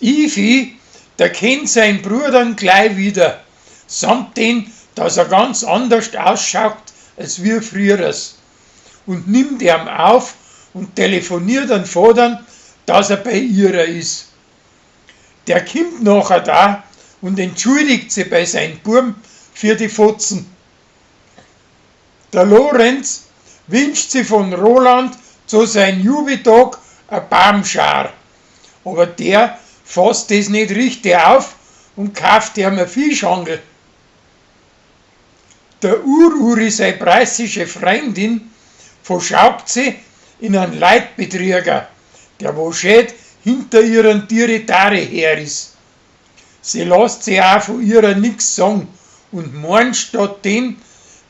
Ivi, der kennt seinen Bruder gleich wieder, samt den, dass er ganz anders ausschaut als wir früher, und nimmt ihn auf und telefoniert an Vater, dass er bei ihrer ist. Der kommt nachher da und entschuldigt sich bei seinem Burm für die Fotzen. Der Lorenz wünscht sich von Roland zu seinem Jubiltag ein Baumschar, aber der fasst das nicht richtig auf und kauft ihm eine Fischangel. Der Uri, seine preußische Freundin, verschaubt sie in einen Leitbetrüger, der wo schön hinter ihren Territare her ist. Sie lässt sich auch von ihrer nix sagen und meint stattdem,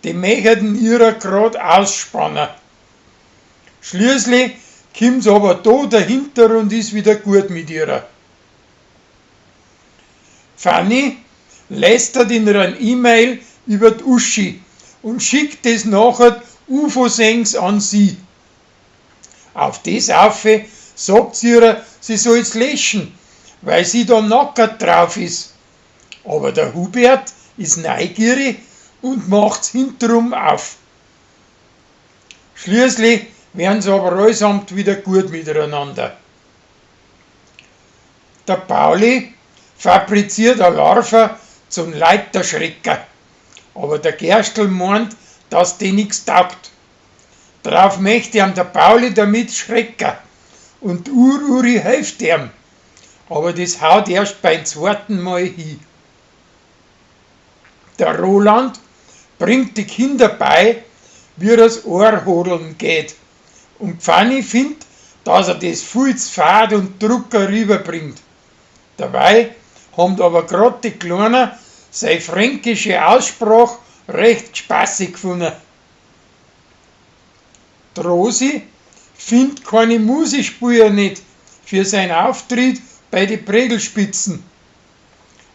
die möchten ihrer grad ausspannen. Schließlich kommt sie aber da dahinter und ist wieder gut mit ihrer. Fanny lästert in einer E-Mail über die Uschi und schickt es nachher UFO-Sengs an sie. Auf das Aufe sagt sie ihr, sie soll es löschen, weil sie da nackert drauf ist. Aber der Hubert ist neugierig und macht's hinterrum auf. Schließlich werden sie aber allesamt wieder gut miteinander. Der Pauli fabriziert eine Larve zum Leiterschrecker, aber der Gerstl meint, dass die nichts taugt. Darauf möchte ihm der Pauli damit schrecken und Uri hilft ihm, aber das haut erst beim zweiten Mal hin. Der Roland bringt die Kinder bei, wie das Ohrhodeln geht, und Fanny findet, dass er das viel zu fad und Drucker rüberbringt. Dabei haben aber gerade die Kleinen seine fränkische Aussprache recht spaßig gefunden. Die Rosi findet keine Musikspur nicht für seinen Auftritt bei den Prägelspitzen.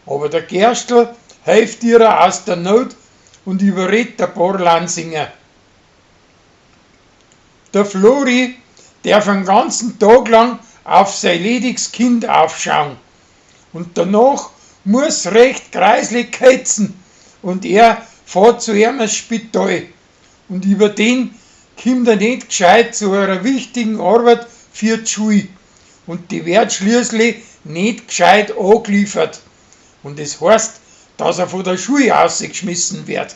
Aber der Gerstl hilft ihr aus der Not und überredet ein paar Lansinger. Der Flori darf einen ganzen Tag lang auf sein lediges Kind aufschauen und danach muss recht kreislig heizen und er fährt zu ihm ins Spital und über den kommt er nicht gescheit zu einer wichtigen Arbeit für die Schule und die wird schließlich nicht gescheit angeliefert und das heißt, dass er von der Schule ausgeschmissen wird.